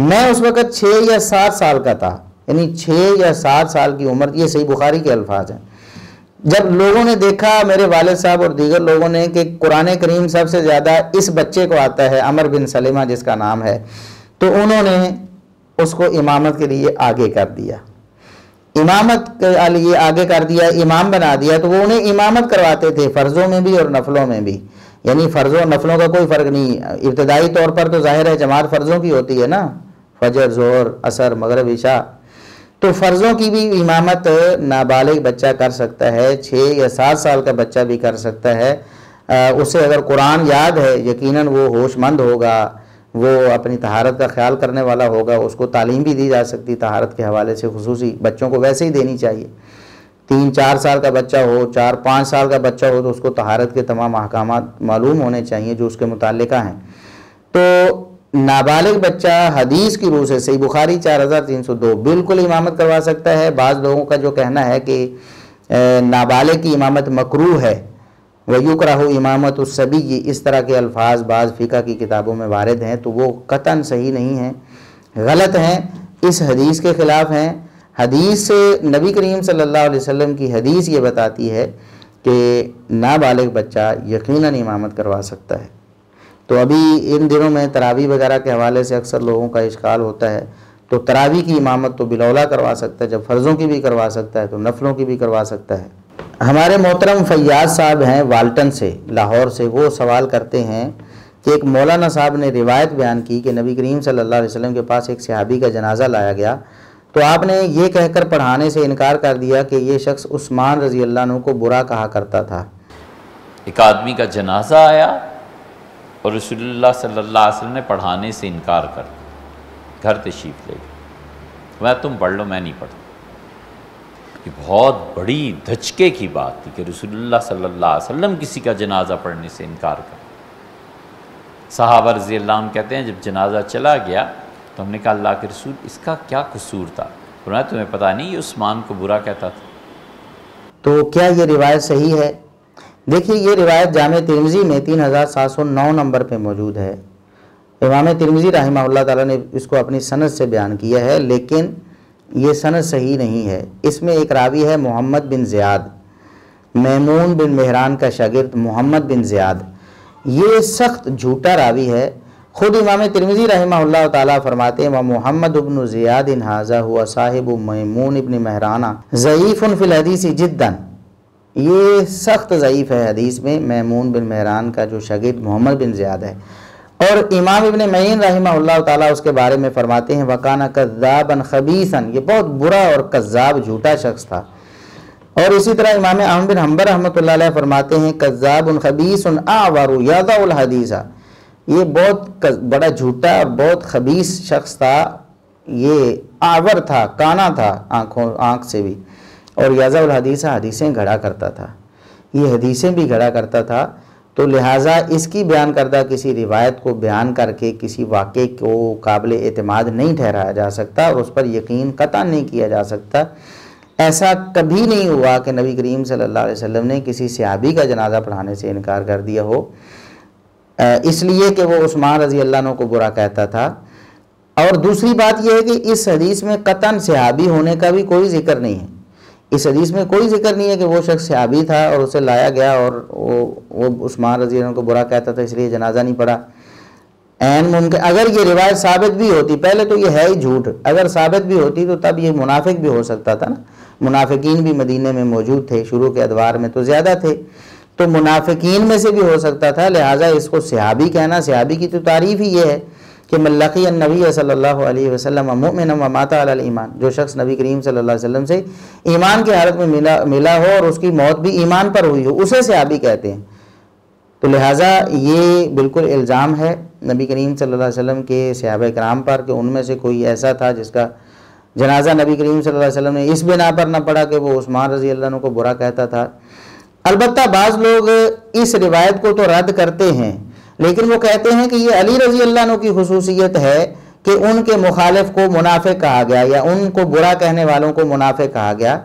میں اس وقت 6 یا 7 سال کا تھا، یعنی 6 یا 7 سال کی عمر، یہ صحیح بخاری کے الفاظ ہیں۔ جب لوگوں نے دیکھا، میرے والد صاحب اور دیگر لوگوں نے، کہ قرآن کریم سب سے زیادہ اس بچے کو آتا ہے، عمر بن سلمہ جس کا نام ہے، تو انہوں نے اس کو امامت کے لیے آگے کر دیا، امامت کے لیے آگے کر دیا، امام بنا دیا۔ تو وہ انہیں امامت کرواتے تھے فرضوں میں بھی اور نفلوں میں بھی، یعنی فرضوں اور نفلوں کا کوئی فرق نہیں۔ ابتدائی طور پر تو ظاہر ہے جماعت فرضوں کی ہوتی ہے نا، فجر، ظہر، عصر، مغرب، عشاء، تو فرضوں کی بھی امامت نابالغ بچہ کر سکتا ہے، 6 یا 7 سال کا بچہ بھی کر سکتا ہے۔ اسے اگر قرآن یاد ہے یقیناً وہ ہوش مند ہوگا، وہ اپنی طہارت کا خیال کرنے والا ہوگا، اس کو تعلیم بھی دی جا سکتی طہارت کے حوالے سے، خصوصی بچوں کو ویسے ہی دینی چاہیے۔ 3-4 سال کا بچہ ہو، 4-5 سال کا بچہ ہو، تو اس کو طہارت کے تمام احکامات معلوم ہونے چاہیے جو اس کے متعلقہ ہیں۔ تو نابالغ بچہ حدیث کی روح سے صحیح بخاری 4302 بالکل امامت کروا سکتا ہے۔ بعض لوگوں کا جو کہنا ہے کہ نابالغ کی امامت مکروہ ہے، وَيُكْرَهُ امامت الصبی، اس طرح کے الفاظ بعض فقہ کی کتابوں میں وارد ہیں، تو وہ قطعاً صحیح نہیں ہیں، غلط ہیں، اس حدیث کے خلاف ہیں۔ حدیث سے نبی کریم صلی اللہ علیہ وسلم کی حدیث یہ بتاتی ہے کہ نابالغ بچہ یقیناً امامت کروا سکتا ہے۔ تو ابھی ان دنوں میں تراویح وغیرہ کے حوالے سے اکثر لوگوں کا اشکال ہوتا ہے، تو تراویح کی امامت تو بالاولیٰ کروا سکتا ہے، جب فرضوں کی بھی کروا سکتا ہے تو نفلوں کی بھی کروا سکتا ہے۔ ہمارے محترم فیاض صاحب ہیں والٹن سے، لاہور سے، وہ سوال کرتے ہیں کہ ایک مولانا صاحب نے روایت بیان کی کہ نبی کریم صلی اللہ علیہ وسلم کے پاس ایک صحابی کا جنازہ لایا گیا، تو آپ نے یہ کہہ کر پڑھانے سے انکار کر دیا کہ یہ شخص عثمان رضی اللہ عنہ کو برا کہا کرتا تھا۔ ایک آدمی کا جنازہ آیا اور رسول اللہ صلی اللہ علیہ وسلم نے پڑھانے سے انکار کر دیا، گھر تشریف لے گئے، میں تم پڑھ لو، میں نہیں پڑھتا۔ یہ بہت بڑی دھچکے کی بات تھی کہ رسول اللہ صلی اللہ علیہ وسلم کسی کا جنازہ پڑھنے سے انکار کر۔ صحابہ رضی اللہ عنہ کہتے ہیں جب جنازہ چلا گیا تو ہم نے کہا اللہ کے رسول اس کا کیا قصور تھا؟ فرمایا تمہیں پتہ نہیں یہ عثمان کو برا کہتا تھا۔ تو کیا یہ روایت صحیح ہے؟ دیکھیے یہ روایت جامع ترمذی میں 3709 نمبر پہ موجود ہے۔ امام ترمذی رحمہ اللہ تعالیٰ نے اس کو اپنی سند سے بیان کیا ہے، لیکن یہ سند صحیح نہیں ہے۔ اس میں ایک راوی ہے محمد بن زیاد، میمون بن مہران کا شاگرد محمد بن زیاد، یہ سخت جھوٹا راوی ہے۔ خود امام ترمذی رحمہ اللہ تعالیٰ فرماتے ہیں محمد بن زیاد ھذا ہوا صاحب میمون بن مہران ضعیف فی الحدیث جدا، یہ سخت ضعیف ہے حدیث میں، میمون بن مہران کا جو شاگرد محمد بن زیاد ہے۔ اور امام ابن معین رحمہ اللہ تعالیٰ اس کے بارے میں فرماتے ہیں وَكَانَ كَذَّابًا خَبِيثًا، یہ بہت برا اور کذاب جھوٹا شخص تھا۔ اور اسی طرح امام احمد بن حنبل رحمۃ اللہ علیہ فرماتے ہیں كَذَّابٌ خَبِيثٌ أَعْوَرُ يَضَعُ الْحَدِيثَ، یہ بہت بڑا جھوٹا اور بہت خبیث شخص تھا، یہ آور تھا، کانا تھا آنکھ سے بھی، اور یضع الحدیث، حدیثیں گھڑا کرتا تھا، یہ حدیثیں بھی گھڑا کرتا تھا۔ تو لہٰذا اس کی بیان کردہ کسی روایت کو بیان کر کے کسی واقعے کو قابل اعتماد نہیں ٹھہرایا جا سکتا اور اس پر یقین قطع نہیں کیا جا سکتا۔ ایسا کبھی نہیں ہوا کہ نبی کریم صلی اللہ علیہ وسلم نے کسی صحابی کا جنازہ پڑھانے سے انکار کر دیا ہو، اس لیے کہ وہ عثمان رضی اللہ عنہ کو برا کہتا تھا۔ اور دوسری بات یہ ہے کہ اس حدیث میں قطعاً صحابی ہونے کا بھی کوئی ذکر نہیں ہے، اس حدیث میں کوئی ذکر نہیں ہے کہ وہ شخص صحابی تھا اور اسے لایا گیا اور وہ عثمان رضی اللہ عنہ کو برا کہتا تھا اس لیے جنازہ نہیں پڑھا۔ عین ممکن اگر یہ روایت ثابت بھی ہوتی، پہلے تو یہ ہے ہی جھوٹ، اگر ثابت بھی ہوتی تو تب یہ منافق بھی ہو سکتا تھا نا، منافقین بھی مدینے میں موجود تھے، شروع کے ادوار میں تو زیادہ تھے، تو منافقین میں سے بھی ہو سکتا تھا، لہٰذا اس کو صحابی کہنا، صحابی کی تو تعریف ہی یہ ہے کہ من لقی النبی صلی اللہ علیہ وسلم مؤمنا ومات علی الایمان، جو شخص نبی کریم صلی اللہ علیہ وسلم سے ایمان کی حالت میں ملا ہو اور اس کی موت بھی ایمان پر ہوئی ہو، اسے صحابی کہتے ہیں۔ تو لہٰذا یہ بالکل الزام ہے نبی کریم صلی اللہ علیہ وسلم کے صحابہ کرام پر کہ ان میں سے کوئی ایسا تھا جس کا جنازہ نبی کریم صلی اللہ علیہ وسلم نے اس بنا پر نہ پڑھا کہ وہ عثمان رضی اللہ عنہ کو برا کہتا تھا۔ البتہ بعض لوگ اس روایت کو تو رد کرتے ہیں، لیکن وہ کہتے ہیں کہ یہ علی رضی اللہ عنہ کی خصوصیت ہے کہ ان کے مخالف کو منافق کہا گیا یا ان کو برا کہنے والوں کو منافق کہا گیا،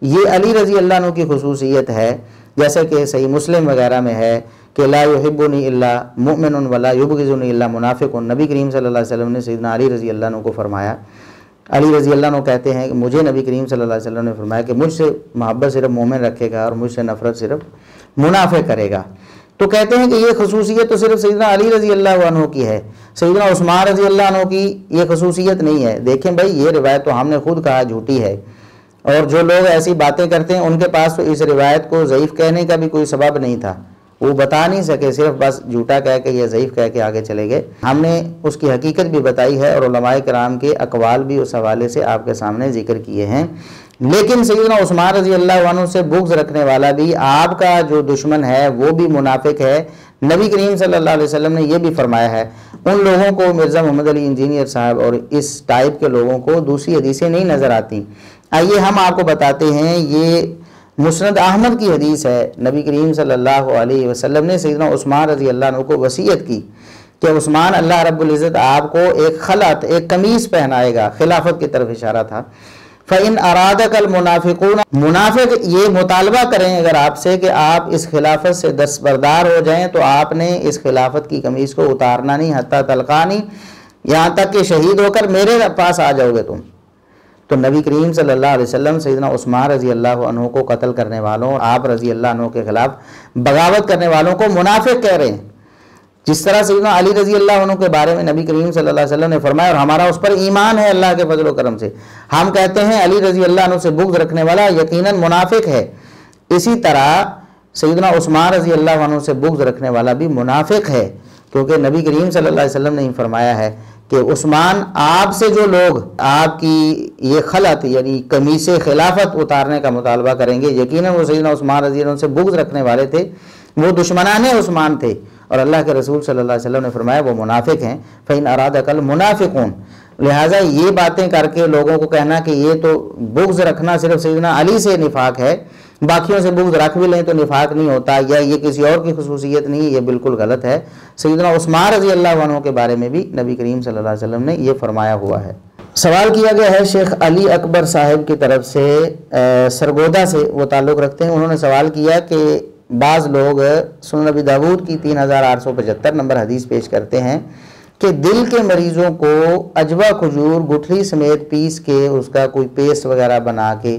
یہ علی رضی اللہ عنہ کی خصوصیت ہے، جیسے کہ صحیح مسلم وغیرہ میں ہے کہ لا یحبنی الا مؤمن ولا یبغضنی الا منافق۔ نبی کریم صلی اللہ علیہ وسلم نے سیدنا علی رضی اللہ عنہ کو فرمایا، علی رضی اللہ عنہ کہتے ہیں کہ مجھے نبی کریم صلی اللہ علیہ وسلم نے فرمایا کہ مجھ سے محبت صرف مومن رکھے گا اور مجھ سے نفرت صرف منافق کرے گا۔ تو کہتے ہیں کہ یہ خصوصیت تو صرف سیدنا علی رضی اللہ عنہ کی ہے، سیدنا عثمان رضی اللہ عنہ کی یہ خصوصیت نہیں ہے۔ دیکھیں بھائی، یہ روایت تو ہم نے خود کہا جھوٹی ہے، اور جو لوگ ایسی باتیں کرتے ہیں ان کے پاس تو اس روایت کو ضعیف کہنے کا بھی کوئی سبب نہیں تھا، وہ بتا نہیں سکے، صرف بس جھوٹا کہہ کے یا ضعیف کہہ کے آگے چلے گئے۔ ہم نے اس کی حقیقت بھی بتائی ہے اور علماء کرام کے اقوال بھی اس حوالے سے آپ کے سامنے ذکر کیے ہیں۔ لیکن سیدنا عثمان رضی اللہ عنہ سے بغض رکھنے والا بھی آپ کا جو دشمن ہے وہ بھی منافق ہے۔ نبی کریم صلی اللہ علیہ وسلم نے یہ بھی فرمایا ہے، ان لوگوں کو مرزا محمد علی انجینئر صاحب اور اس ٹائپ کے لوگوں کو دوسری حدیثیں نہیں نظر آتی۔ آئیے ہم آپ کو بتاتے ہیں، یہ مسند احمد کی حدیث ہے، نبی کریم صلی اللہ علیہ وسلم نے سیدنا عثمان رضی اللہ عنہ کو وصیت کی کہ عثمان اللہ رب العزت آپ کو ایک خلعت، ایک قمیص پہنائے گا، خلافت کی طرف اشارہ تھا۔ فَإِنْ أَرَادَكَ الْمُنَافِقُونَ، منافق یہ مطالبہ کریں اگر آپ سے کہ آپ اس خلافت سے دستبردار ہو جائیں تو آپ نے اس خلافت کی قمیص کو اتارنا نہیں، حتیٰ تلقانی، یہاں تک کہ شہید ہو کر میرے پاس آ جاؤ گے تم۔ تو نبی کریم صلی اللہ علیہ وسلم سیدنا عثمان رضی اللہ عنہ کو قتل کرنے والوں، آپ رضی اللہ عنہ کے خلاف بغاوت کرنے والوں کو منافق کہہ رہے ہیں، جس طرح سیدنا علی رضی اللہ عنہ کے بارے میں نبی کریم صلی اللہ علیہ وسلم نے فرمایا، اور ہمارا اس پر ایمان ہے اللہ کے فضل و کرم سے، ہم کہتے ہیں علی رضی اللہ عنہ سے بغض رکھنے والا یقیناً منافق ہے، اسی طرح سیدنا عثمان رضی اللہ عنہ سے بغض رکھنے والا بھی منافق ہے، کیونکہ نبی کریم صلی اللہ علیہ وسلم نے فرمایا ہے کہ عثمان، آپ سے جو لوگ آپ کی یہ خلعت یعنی قمیص خلافت اتارنے کا مطالبہ کریں گے، یقیناً وہ سیدنا عثمان رضی اللہ عنہ سے بغض رکھنے والے تھے، وہ دشمنان عثمان تھے، اور اللہ کے رسول صلی اللہ علیہ وسلم نے فرمایا وہ منافق ہیں۔ فَإِنْ أَرَادَكَ الْمُنَافِقُونَ، لہٰذا یہ باتیں کر کے لوگوں کو کہنا کہ یہ تو بغض رکھنا صرف سیدنا علی سے نفاق ہے، باقیوں سے بغض رکھ بھی لیں تو نفاق نہیں ہوتا، یا یہ کسی اور کی خصوصیت نہیں، یہ بالکل غلط ہے۔ سیدنا عثمان رضی اللہ عنہ کے بارے میں بھی نبی کریم صلی اللہ علیہ وسلم نے یہ فرمایا ہوا ہے۔ سوال کیا گیا ہے شیخ علی اکبر صاحب کی طرف سے، سرگودا سے وہ تعلق رکھتے ہیں، انہوں نے سوال کیا کہ بعض لوگ سنن نبی داود کی 3875 نمبر حدیث پیش کرتے ہیں کہ دل کے مریضوں کو عجوہ کھجور گٹھلی سمیت پیس کے اس کا کوئی پیسٹ وغیرہ بنا کے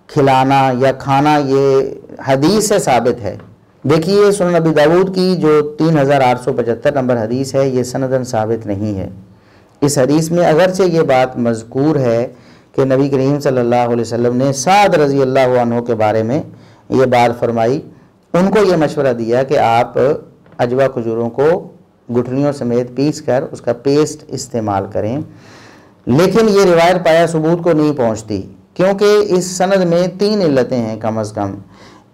کھلانا یا کھانا یہ حدیث سے ثابت ہے۔ دیکھیے سنن نبی داود کی جو 3875 نمبر حدیث ہے یہ سندن ثابت نہیں ہے۔ اس حدیث میں اگرچہ یہ بات مذکور ہے کہ نبی کریم صلی اللہ علیہ وسلم نے سعد رضی اللہ عنہ کے بارے میں یہ بات فرمائی، ان کو یہ مشورہ دیا کہ آپ عجوہ کھجوروں کو گٹھلیوں سمیت پیس کر اس کا پیسٹ استعمال کریں، لیکن یہ روایت پایا ثبوت کو نہیں پہنچتی، کیونکہ اس سند میں 3 علتیں ہیں کم از کم۔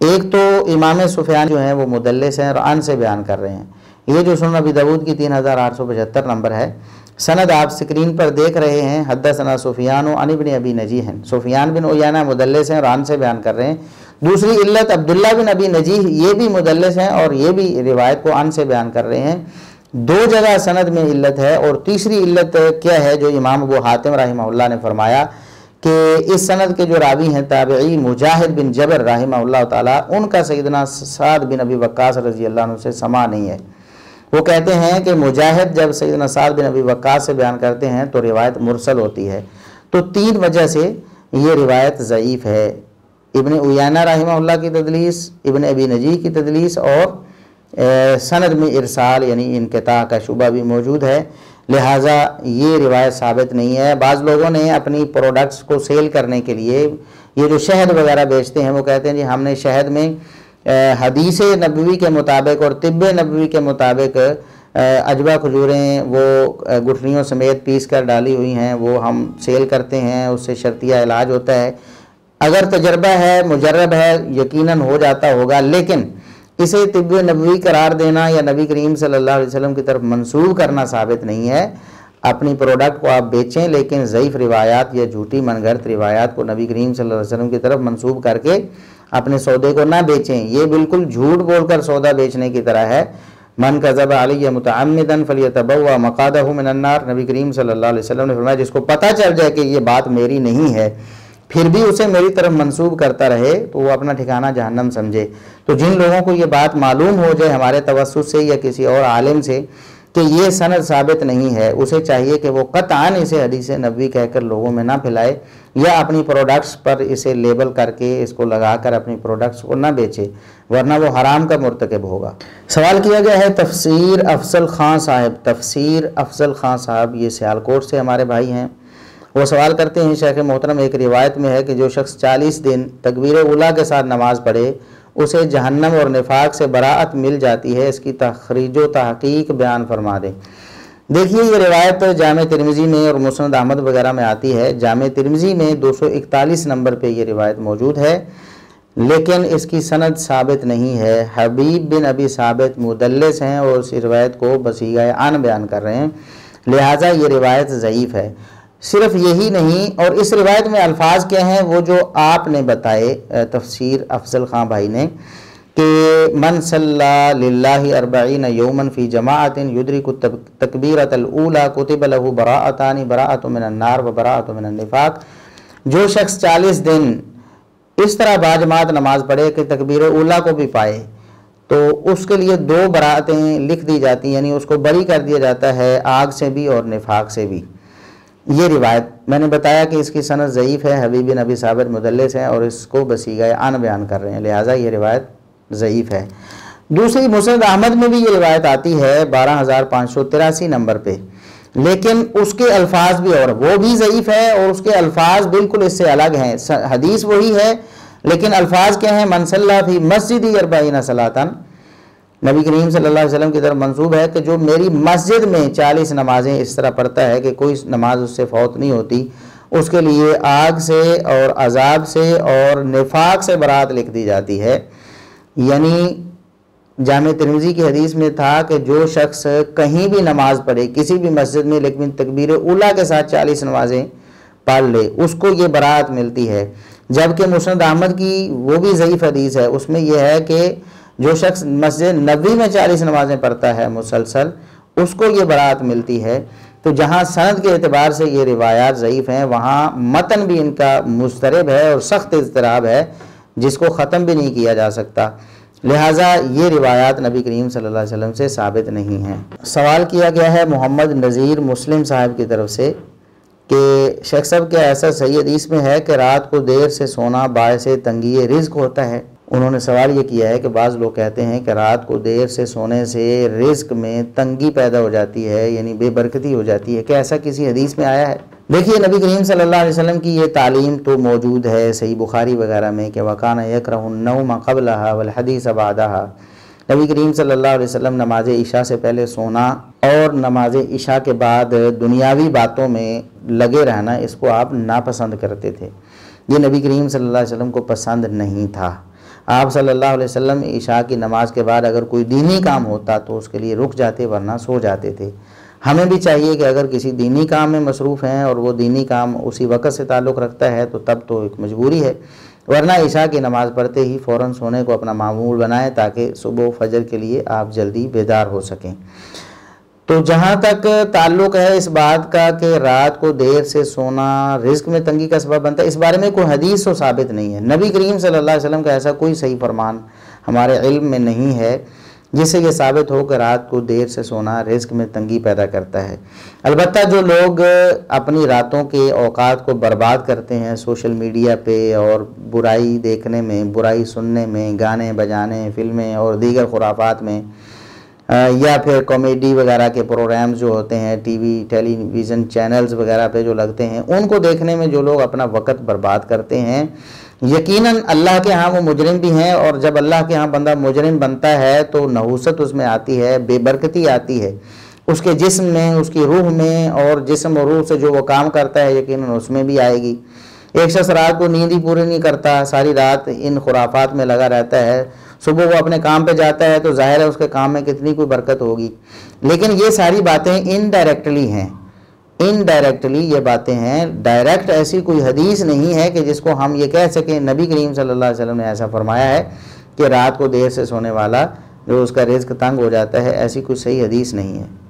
ایک تو امام سفیان جو ہیں وہ مدلس ہیں اور ان سے بیان کر رہے ہیں، یہ جو سنن نبی داود کی 3875 نمبر ہے، سند آپ سکرین پر دیکھ رہے ہیں، حدثنا سفیان عن ابن ابی نجیح، سفیان بن عیینہ مدلس ہیں اور ان سے بیان کر رہے ہیں۔ دوسری علت عبداللہ بن ابی نجیح، یہ بھی مدلس ہیں اور یہ بھی روایت کو ان سے بیان کر رہے ہیں، 2 جگہ سند میں علت ہے۔ اور تیسری علت کیا ہے جو امام ابو حاتم رحمہ اللہ نے فرمایا کہ اس سند کے جو راوی ہیں تابعی مجاہد بن جبر رحمہ اللہ تعالیٰ، ان کا سیدنا سعد بن ابی وقاص رضی اللہ عنہ سے سماع نہیں ہے۔ وہ کہتے ہیں کہ مجاہد جب سیدنا سعد بن ابی وقاص سے بیان کرتے ہیں تو روایت مرسل ہوتی ہے، تو 3 وجہ سے یہ روایت ضعیف ہے۔ ابن عیینہ رحمہ اللہ کی تدلیس، ابن ابی نجیح کی تدلیس، اور سند میں ارسال یعنی انقطاع کا شبہ بھی موجود ہے، لہٰذا یہ روایت ثابت نہیں ہے۔ بعض لوگوں نے اپنی پروڈکٹس کو سیل کرنے کے لیے یہ جو شہد وغیرہ بیچتے ہیں وہ کہتے ہیں جی ہم نے شہد میں حدیث نبوی کے مطابق اور طب نبوی کے مطابق عجبہ کھجوریں وہ گٹھلیوں سمیت پیس کر ڈالی ہوئی ہیں، وہ ہم سیل کرتے ہیں، اس سے شرطیہ علاج ہوتا ہے۔ اگر تجربہ ہے، مجرب ہے، یقیناً ہو جاتا ہوگا، لیکن اسے طب نبوی قرار دینا یا نبی کریم صلی اللہ علیہ وسلم کی طرف منسوب کرنا ثابت نہیں ہے۔ اپنی پروڈکٹ کو آپ بیچیں، لیکن ضعیف روایات یا جھوٹی من گھڑت روایات کو نبی کریم صلی اللہ علیہ وسلم کی طرف منسوب کر کے اپنے سودے کو نہ بیچیں۔ یہ بالکل جھوٹ بول کر سودا بیچنے کی طرح ہے۔ من کذب علی متعمدا فلیتبوأ مقعدہ من النار، نبی کریم صلی اللہ علیہ وسلم نے فرمایا جس کو پتہ چل جائے کہ یہ بات میری نہیں ہے پھر بھی اسے میری طرف منسوب کرتا رہے تو وہ اپنا ٹھکانہ جہنم سمجھے۔ تو جن لوگوں کو یہ بات معلوم ہو جائے ہمارے توسط سے یا کسی اور عالم سے کہ یہ سند ثابت نہیں ہے، اسے چاہیے کہ وہ قطعاً اسے حدیث نبوی کہہ کر لوگوں میں نہ پھیلائے یا اپنی پروڈکٹس پر اسے لیبل کر کے اس کو لگا کر اپنی پروڈکٹس کو نہ بیچے، ورنہ وہ حرام کا مرتکب ہوگا۔ سوال کیا گیا ہے تفسیر افضل خان صاحب۔ تفسیر افضل خان صاحب یہ سیالکوٹ سے ہمارے بھائی ہیں۔ وہ سوال کرتے ہیں شیخ محترم، ایک روایت میں ہے کہ جو شخص 40 دن تکبیر اولیٰ کے ساتھ نماز پڑھے اسے جہنم اور نفاق سے براعت مل جاتی ہے، اس کی تخریج و تحقیق بیان فرما دیں۔ دیکھیے یہ روایت جامع ترمذی میں اور مسند احمد وغیرہ میں آتی ہے۔ جامع ترمذی میں 241 نمبر پہ یہ روایت موجود ہے، لیکن اس کی سند ثابت نہیں ہے۔ حبیب بن ابی ثابت مدلس ہیں اور اس روایت کو بصیغہ عن بیان کر رہے ہیں، لہٰذا یہ روایت ضعیف ہے۔ صرف یہی نہیں، اور اس روایت میں الفاظ کیا ہیں وہ جو آپ نے بتائے تفسیر افضل خان بھائی نے کہ من صلی للہ 40 یوما فی جماعت یدرک تکبیرۃ الاولی کتب له براءتان، براءۃ من النار و براءۃ من النفاق۔ جو شخص 40 دن اس طرح باجماعت نماز پڑھے کہ تکبیر اولیٰ کو بھی پائے تو اس کے لیے 2 براءتیں لکھ دی جاتی ہیں، یعنی اس کو بری کر دیا جاتا ہے آگ سے بھی اور نفاق سے بھی۔ یہ روایت میں نے بتایا کہ اس کی سند ضعیف ہے، حبیب بن ابی ثابت مدلس ہیں اور اس کو بصیغہ عن بیان کر رہے ہیں، لہٰذا یہ روایت ضعیف ہے۔ دوسری مسند احمد میں بھی یہ روایت آتی ہے 12583 نمبر پہ، لیکن اس کے الفاظ بھی اور وہ بھی ضعیف ہے، اور اس کے الفاظ بالکل اس سے الگ ہیں۔ حدیث وہی ہے لیکن الفاظ کیا ہیں؟ من صلی فی مسجد 40 صلاۃ، نبی کریم صلی اللہ علیہ وسلم کی طرف منسوب ہے کہ جو میری مسجد میں 40 نمازیں اس طرح پڑھتا ہے کہ کوئی نماز اس سے فوت نہیں ہوتی، اس کے لیے آگ سے اور عذاب سے اور نفاق سے برات لکھ دی جاتی ہے۔ یعنی جامع ترمذی کی حدیث میں تھا کہ جو شخص کہیں بھی نماز پڑھے کسی بھی مسجد میں لیکن تکبیر اولیٰ کے ساتھ 40 نمازیں پڑھ لے اس کو یہ برات ملتی ہے، جبکہ مسند احمد کی وہ بھی ضعیف حدیث ہے، اس میں یہ ہے کہ جو شخص مسجد نبوی میں 40 نمازیں پڑھتا ہے مسلسل اس کو یہ برات ملتی ہے۔ تو جہاں سند کے اعتبار سے یہ روایات ضعیف ہیں وہاں متن بھی ان کا مضطرب ہے اور سخت اضطراب ہے جس کو ختم بھی نہیں کیا جا سکتا، لہٰذا یہ روایات نبی کریم صلی اللہ علیہ وسلم سے ثابت نہیں ہیں۔ سوال کیا گیا ہے محمد نذیر مسلم صاحب کی طرف سے کہ شیخ صاحب کیا ایسا صحیح حدیث میں ہے کہ رات کو دیر سے سونا باعث تنگی رزق ہوتا ہے؟ انہوں نے سوال یہ کیا ہے کہ بعض لوگ کہتے ہیں کہ رات کو دیر سے سونے سے رزق میں تنگی پیدا ہو جاتی ہے، یعنی بے برکتی ہو جاتی ہے، کیا ایسا کسی حدیث میں آیا ہے؟ دیکھیے نبی کریم صلی اللہ علیہ وسلم کی یہ تعلیم تو موجود ہے صحیح بخاری وغیرہ میں کہ وَكَانَ يَكْرَهُ النَّوْمَ قَبْلَهَا وَالْحَدِيثَ بَعْدَهَا، نبی کریم صلی اللہ علیہ وسلم نماز عشاء سے پہلے سونا اور نماز عشاء کے بعد دنیاوی باتوں میں لگے رہنا اس کو آپ ناپسند کرتے تھے۔ یہ نبی کریم صلی اللہ علیہ وسلم کو پسند نہیں تھا۔ آپ صلی اللہ علیہ وسلم عشاء کی نماز کے بعد اگر کوئی دینی کام ہوتا تو اس کے لیے رک جاتے ورنہ سو جاتے تھے۔ ہمیں بھی چاہیے کہ اگر کسی دینی کام میں مصروف ہیں اور وہ دینی کام اسی وقت سے تعلق رکھتا ہے تو تب تو ایک مجبوری ہے، ورنہ عشاء کی نماز پڑھتے ہی فوراً سونے کو اپنا معمول بنائیں تاکہ صبح فجر کے لیے آپ جلدی بیدار ہو سکیں۔ تو جہاں تک تعلق ہے اس بات کا کہ رات کو دیر سے سونا رزق میں تنگی کا سبب بنتا ہے، اس بارے میں کوئی حدیث تو ثابت نہیں ہے۔ نبی کریم صلی اللہ علیہ وسلم کا ایسا کوئی صحیح فرمان ہمارے علم میں نہیں ہے جس سے یہ ثابت ہو کہ رات کو دیر سے سونا رزق میں تنگی پیدا کرتا ہے۔ البتہ جو لوگ اپنی راتوں کے اوقات کو برباد کرتے ہیں سوشل میڈیا پہ اور برائی دیکھنے میں، برائی سننے میں، گانے بجانے، فلمیں اور دیگر خرافات میں، یا پھر کامیڈی وغیرہ کے پروگرامز جو ہوتے ہیں ٹیلی ویژن چینلز وغیرہ پہ جو لگتے ہیں ان کو دیکھنے میں جو لوگ اپنا وقت برباد کرتے ہیں یقیناً اللہ کے ہاں وہ مجرم بھی ہیں، اور جب اللہ کے ہاں بندہ مجرم بنتا ہے تو نحوست اس میں آتی ہے، بے برکتی آتی ہے اس کے جسم میں، اس کی روح میں، اور جسم اور روح سے جو وہ کام کرتا ہے یقیناً اس میں بھی آئے گی۔ ایک شخص رات کو نیند ہی پوری نہیں کرتا، ساری رات ان خرافات میں لگا رہتا ہے، صبح وہ اپنے کام پہ جاتا ہے تو ظاہر ہے اس کے کام میں کتنی کوئی برکت ہوگی، لیکن یہ ساری باتیں انڈائریکٹلی ہیں، انڈائریکٹلی یہ باتیں ہیں، ڈائریکٹ ایسی کوئی حدیث نہیں ہے کہ جس کو ہم یہ کہہ سکیں نبی کریم صلی اللہ علیہ وسلم نے ایسا فرمایا ہے کہ رات کو دیر سے سونے والا جو اس کا رزق تنگ ہو جاتا ہے، ایسی کوئی صحیح حدیث نہیں ہے۔